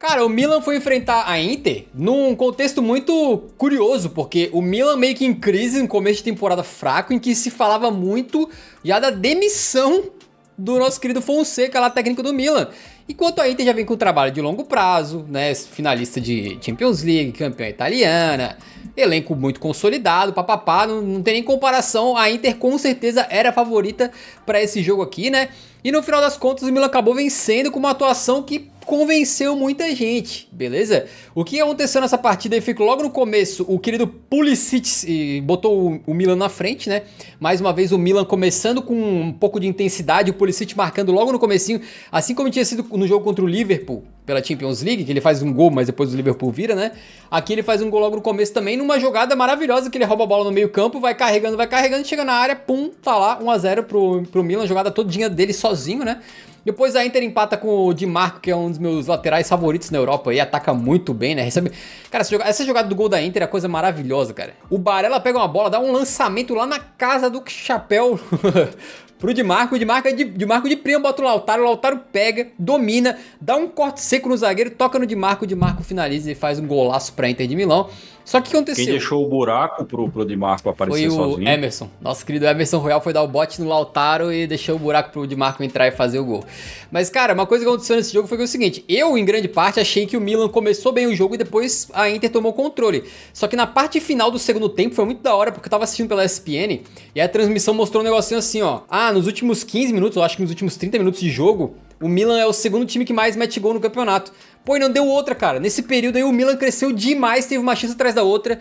Cara, o Milan foi enfrentar a Inter num contexto muito curioso, porque o Milan meio que em crise no começo de temporada fraco, em que se falava muito já da demissão do nosso querido Fonseca, lá técnico do Milan. Enquanto a Inter já vem com um trabalho de longo prazo, né, finalista de Champions League, campeã italiana, elenco muito consolidado, papapá, não tem nem comparação, a Inter com certeza era a favorita para esse jogo aqui, né? E no final das contas o Milan acabou vencendo com uma atuação que convenceu muita gente, beleza? O que aconteceu nessa partida aí foi que logo no começo o querido Pulisic botou o Milan na frente, né? Mais uma vez o Milan começando com um pouco de intensidade, o Pulisic marcando logo no comecinho, assim como tinha sido no jogo contra o Liverpool pela Champions League, que ele faz um gol, mas depois o Liverpool vira, né? Aqui ele faz um gol logo no começo também, numa jogada maravilhosa que ele rouba a bola no meio campo, vai carregando, chega na área, pum, tá lá, 1-0 pro Milan, jogada todinha dele sozinho, né? Depois a Inter empata com o Di Marco, que é um dos meus laterais favoritos na Europa, e ataca muito bem, né? Cara, essa jogada do gol da Inter é coisa maravilhosa, cara. O Barella pega uma bola, dá um lançamento lá na casa do chapéu pro Di Marco. O Di Marco de prima bota o Lautaro pega, domina, dá um corte seco no zagueiro, toca no Di Marco, o Di Marco finaliza e faz um golaço pra Inter de Milão. Só que o que aconteceu? Quem deixou o buraco pro Di Marco aparecer sozinho? Foi o Emerson. Nosso querido Emerson Royal foi dar o bote no Lautaro e deixou o buraco pro Di Marco entrar e fazer o gol. Mas, cara, uma coisa que aconteceu nesse jogo foi o seguinte. Eu, em grande parte, achei que o Milan começou bem o jogo e depois a Inter tomou o controle. Só que na parte final do segundo tempo foi muito da hora, porque eu tava assistindo pela ESPN e a transmissão mostrou um negocinho assim, ó. Nos últimos 15 minutos, eu acho que nos últimos 30 minutos de jogo, o Milan é o segundo time que mais mete gol no campeonato. Pô, e não deu outra, cara. Nesse período aí o Milan cresceu demais, teve uma chance atrás da outra.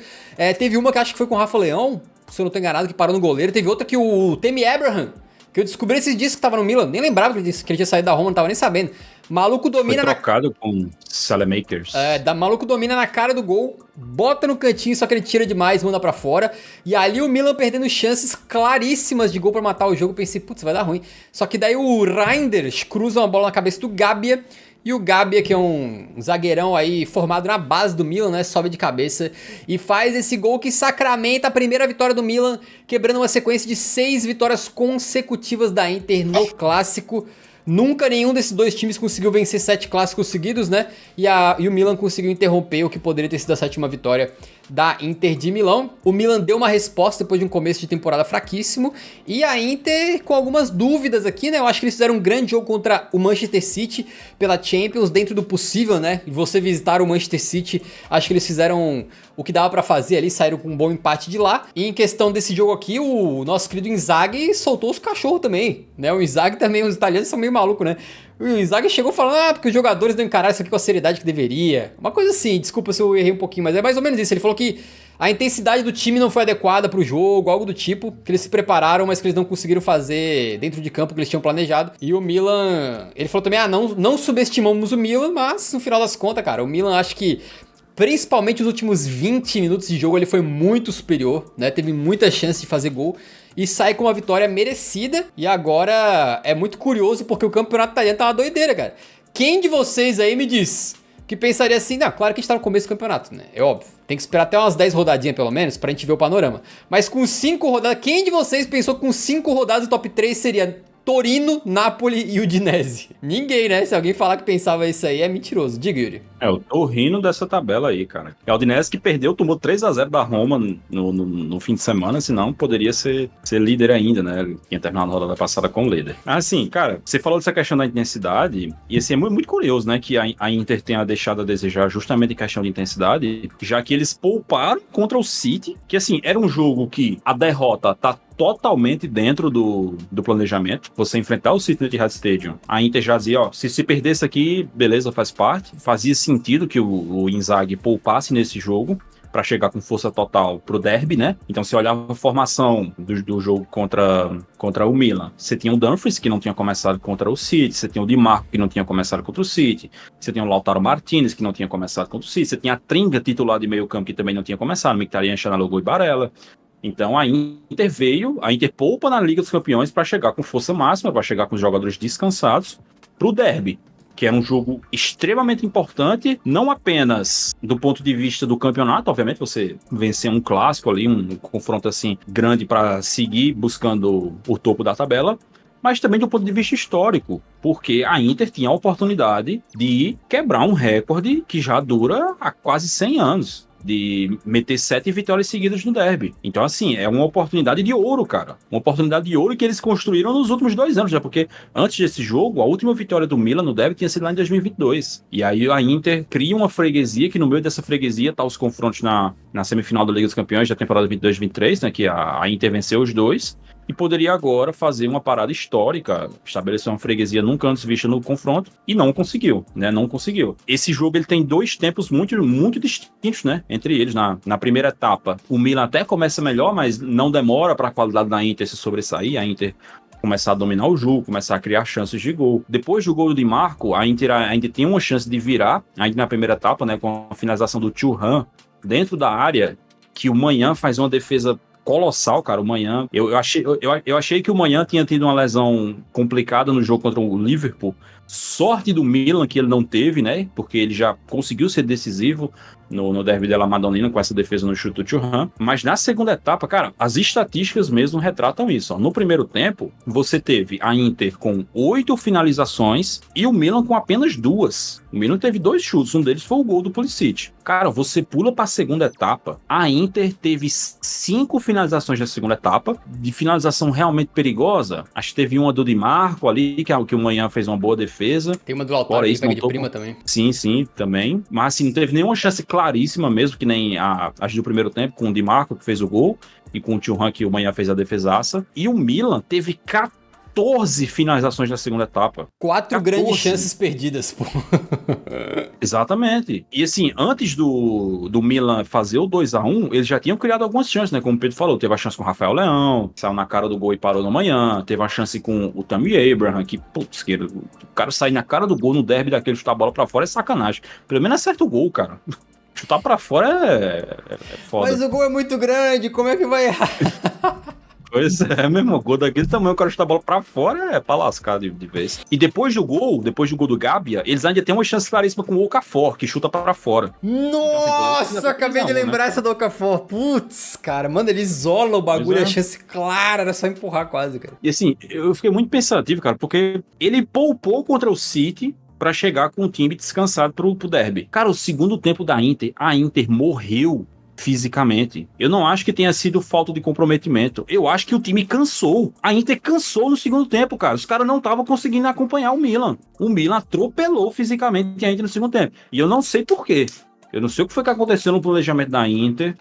Teve uma que acho que foi com o Rafa Leão, se eu não tô enganado, que parou no goleiro. Teve outra que o Tammy Abraham, que eu descobri esses dias que tava no Milan, nem lembrava que ele tinha saído da Roma, não tava nem sabendo. Maluco domina foi trocado com Salamakers. Maluco domina na cara do gol, bota no cantinho, só que ele tira demais, manda pra fora. E ali o Milan perdendo chances claríssimas de gol pra matar o jogo. Pensei, putz, vai dar ruim. Só que daí o Reinders cruza uma bola na cabeça do Gabbia. E o Gabbia, que é um zagueirão aí formado na base do Milan, né? Sobe de cabeça e faz esse gol que sacramenta a primeira vitória do Milan, quebrando uma sequência de 6 vitórias consecutivas da Inter no Clássico. Nunca nenhum desses dois times conseguiu vencer 7 clássicos seguidos, né? E o Milan conseguiu interromper o que poderia ter sido a 7ª vitória da Inter de Milão. O Milan deu uma resposta depois de um começo de temporada fraquíssimo. E a Inter com algumas dúvidas aqui, né? Eu acho que eles fizeram um grande jogo contra o Manchester City pela Champions, dentro do possível, né? E você visitar o Manchester City, acho que eles fizeram o que dava pra fazer ali, saíram com um bom empate de lá. E em questão desse jogo aqui, o nosso querido Inzaghi soltou os cachorros também, né? O Inzaghi também, os italianos são meio malucos, né? O Inzaghi chegou falando, porque os jogadores não encararam isso aqui com a seriedade que deveria. Uma coisa assim, desculpa se eu errei um pouquinho, mas é mais ou menos isso. Ele falou que a intensidade do time não foi adequada pro jogo, algo do tipo, que eles se prepararam, mas que eles não conseguiram fazer dentro de campo que eles tinham planejado. E o Milan, ele falou também, não subestimamos o Milan, mas no final das contas, cara, o Milan acho que principalmente os últimos 20 minutos de jogo ele foi muito superior, né? Teve muita chance de fazer gol e sai com uma vitória merecida. E agora é muito curioso porque o campeonato italiano tá uma doideira, cara. Quem de vocês aí me diz que pensaria assim, não, claro que a gente tá no começo do campeonato, né? É óbvio. Tem que esperar até umas 10 rodadinhas pelo menos pra gente ver o panorama. Mas com 5 rodadas, quem de vocês pensou que com 5 rodadas o top 3 seria Torino, Napoli e Udinese? Ninguém, né? Se alguém falar que pensava isso aí, é mentiroso. Diga, Yuri. Eu tô rindo dessa tabela aí, cara. É o Udinese que perdeu, tomou 3-0 da Roma no fim de semana, senão poderia ser líder ainda, né? Ele tinha terminado a rodada passada com o líder. Assim, cara, você falou dessa questão da intensidade, e assim, é muito curioso, né? Que a Inter tenha deixado a desejar justamente em questão de intensidade, já que eles pouparam contra o City, que assim, era um jogo que a derrota tá totalmente dentro do planejamento. Você enfrentar o City no Etihad Stadium, a Inter já dizia, ó, se perder isso aqui, beleza, faz parte. Fazia sentido que o Inzaghi poupasse nesse jogo para chegar com força total pro derby, né? Então, se olhava a formação do jogo contra o Milan, você tinha o Dumfries, que não tinha começado contra o City, você tinha o Di Marco, que não tinha começado contra o City, você tinha o Lautaro Martinez, que não tinha começado contra o City, você tinha a Tringa, titular de meio campo, que também não tinha começado, Mkhitaryan, Çalhanoğlu e Barella. Então a Inter poupa na Liga dos Campeões para chegar com força máxima, para chegar com os jogadores descansados pro derby, que era um jogo extremamente importante, não apenas do ponto de vista do campeonato, obviamente você vencer um clássico ali, um confronto assim grande para seguir buscando o topo da tabela, mas também do ponto de vista histórico, porque a Inter tinha a oportunidade de quebrar um recorde que já dura há quase 100 anos. De meter 7 vitórias seguidas no derby. Então, assim, é uma oportunidade de ouro, cara. Uma oportunidade de ouro que eles construíram nos últimos 2 anos, já porque antes desse jogo, a última vitória do Milan no derby tinha sido lá em 2022. E aí a Inter cria uma freguesia, que no meio dessa freguesia tá os confrontos na semifinal da Liga dos Campeões da temporada 22-23, né, que a Inter venceu os dois. E poderia agora fazer uma parada histórica, estabelecer uma freguesia nunca antes vista no confronto, e não conseguiu, né? Não conseguiu. Esse jogo ele tem 2 tempos muito, muito distintos, né? Entre eles, na primeira etapa, o Milan até começa melhor, mas não demora para a qualidade da Inter se sobressair. A Inter começar a dominar o jogo, começar a criar chances de gol. Depois do gol do Di Marco, a Inter ainda tem uma chance de virar, ainda na primeira etapa, né? Com a finalização do Thuram dentro da área, que o Maignan faz uma defesa colossal, cara. O Maignan, eu achei que o Maignan tinha tido uma lesão complicada no jogo contra o Liverpool. Sorte do Milan que ele não teve, né? Porque ele já conseguiu ser decisivo no derby della Madonnina com essa defesa no chute do Thuram. Mas na segunda etapa, cara, as estatísticas mesmo retratam isso. Ó. No primeiro tempo, você teve a Inter com 8 finalizações e o Milan com apenas 2. O Milan teve 2 chutes, um deles foi o gol do Pulisic. Cara, você pula para a segunda etapa, a Inter teve 5 finalizações na segunda etapa, de finalização realmente perigosa. Acho que teve uma do Di Marco ali, que o Maignan fez uma boa defesa. Tem uma do Lautaro que pega de prima também. Sim, também. Mas assim, não teve nenhuma chance claríssima mesmo, que nem as do primeiro tempo, com o Di Marco, que fez o gol, e com o Thuram, que o Maignan fez a defesaça. E o Milan teve 14 finalizações na segunda etapa. 4 grandes chances perdidas, pô. Exatamente. E assim, antes do Milan fazer o 2-1, eles já tinham criado algumas chances, né? Como o Pedro falou, teve a chance com o Rafael Leão, saiu na cara do gol e parou no Maignan. Teve a chance com o Tammy Abraham, que, putz, o cara sair na cara do gol no derby daquele, chutar a bola pra fora é sacanagem. Pelo menos acerta o gol, cara. Chutar pra fora é foda. Mas o gol é muito grande, como é que vai errar? Pois é, mesmo, o gol daquele tamanho, o cara chuta a bola pra fora é pra lascar de vez. E depois do gol do Gabia, eles ainda têm uma chance claríssima com o Okafor, que chuta pra fora. Nossa, então, assim, acabei de lembrar, né? Essa do Okafor. Putz, cara, mano, ele isola o bagulho, a chance clara, era só empurrar quase, cara. E assim, eu fiquei muito pensativo, cara, porque ele poupou contra o City pra chegar com o time descansado pro derby. Cara, o segundo tempo da Inter, a Inter morreu fisicamente. Eu não acho que tenha sido falta de comprometimento. Eu acho que o time cansou. A Inter cansou no segundo tempo, cara. Os caras não estavam conseguindo acompanhar o Milan. O Milan atropelou fisicamente a Inter no segundo tempo. E eu não sei por quê. Eu não sei o que foi que aconteceu no planejamento da Inter,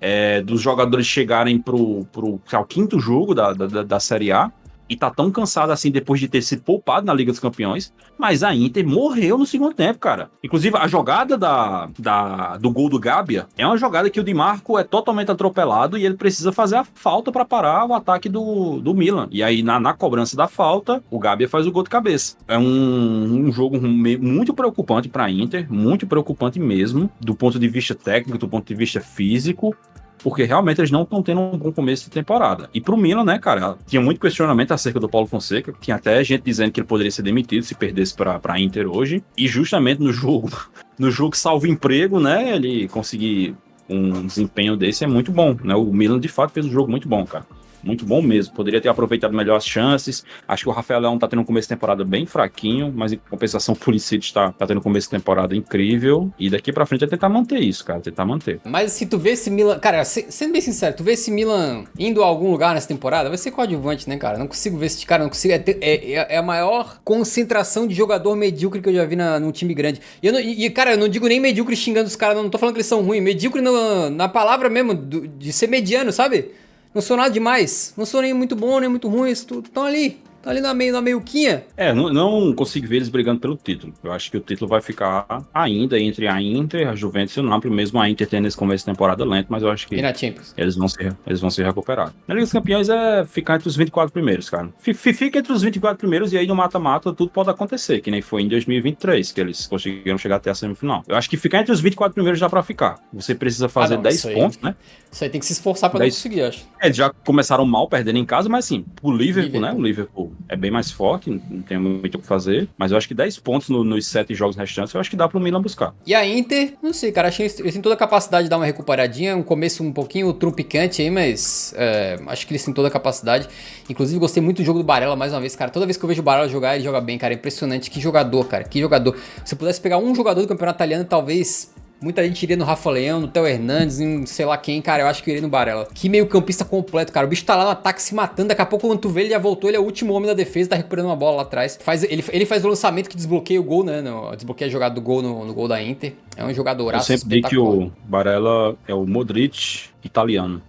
dos jogadores chegarem pro 5º jogo da Série A, e tá tão cansado assim depois de ter sido poupado na Liga dos Campeões, mas a Inter morreu no segundo tempo, cara. Inclusive, a jogada do gol do Gabia é uma jogada que o Di Marco é totalmente atropelado e ele precisa fazer a falta para parar o ataque do Milan. E aí, na cobrança da falta, o Gabia faz o gol de cabeça. É um jogo muito preocupante para a Inter, muito preocupante mesmo, do ponto de vista técnico, do ponto de vista físico, porque realmente eles não estão tendo um bom começo de temporada. E pro Milan, né, cara, tinha muito questionamento acerca do Paulo Fonseca, tinha até gente dizendo que ele poderia ser demitido se perdesse pra Inter hoje, e justamente no jogo salvo emprego, né, ele conseguir um desempenho desse é muito bom, né, o Milan de fato fez um jogo muito bom, cara. Muito bom mesmo, poderia ter aproveitado melhor as chances. Acho que o Rafael Leão tá tendo um começo de temporada bem fraquinho, mas em compensação o Pulisic tá tendo um começo de temporada incrível, e daqui pra frente é tentar manter isso, cara, tentar manter. Mas se tu vê esse Milan, cara, sendo bem sincero, tu vê esse Milan indo a algum lugar nessa temporada, vai ser coadjuvante, né, cara? Não consigo ver esse cara, não consigo, é a maior concentração de jogador medíocre que eu já vi num time grande. Cara, eu não digo nem medíocre xingando os caras, não tô falando que eles são ruins, medíocre na palavra mesmo, de ser mediano, sabe? Não sou nada demais. Não sou nem muito bom, nem muito ruim. Estão ali. Estão ali na meiuquinha. Não consigo ver eles brigando pelo título. Eu acho que o título vai ficar ainda entre a Inter, a Juventus e o Napoli, mesmo a Inter tendo esse começo de temporada lento, mas eu acho que e na Champions? Eles vão se recuperar. Na Liga dos Campeões é ficar entre os 24 primeiros, cara. Fica entre os 24 primeiros e aí no mata-mata tudo pode acontecer, que nem foi em 2023, que eles conseguiram chegar até a semifinal. Eu acho que ficar entre os 24 primeiros já pra ficar. Você precisa fazer 10 pontos, né? Isso aí tem que se esforçar pra não conseguir, acho. Eles já começaram mal, perdendo em casa, mas assim, o Liverpool, né? O Liverpool Atlético é bem mais forte, não tem muito o que fazer, mas eu acho que 10 pontos nos 7 jogos restantes, eu acho que dá pro Milan buscar. E a Inter, não sei, cara, achei eles têm toda a capacidade de dar uma recuperadinha, um começo um pouquinho trumpicante aí, mas acho que eles têm toda a capacidade. Inclusive, gostei muito do jogo do Barella mais uma vez, cara. Toda vez que eu vejo o Barella jogar, ele joga bem, cara. Impressionante. Que jogador, cara. Que jogador. Se eu pudesse pegar um jogador do campeonato italiano, talvez muita gente iria no Rafa Leão, no Theo Hernandes, em sei lá quem, cara. Eu acho que eu iria no Barella. Que meio campista completo, cara. O bicho tá lá no ataque se matando. Daqui a pouco, quando tu vê, ele já voltou. Ele é o último homem da defesa, tá recuperando uma bola lá atrás. Ele faz o lançamento que desbloqueia o gol, né? Desbloqueia a jogada do gol no gol da Inter. É um jogadoraço Eu sempre digo que o Barella é o Modric italiano.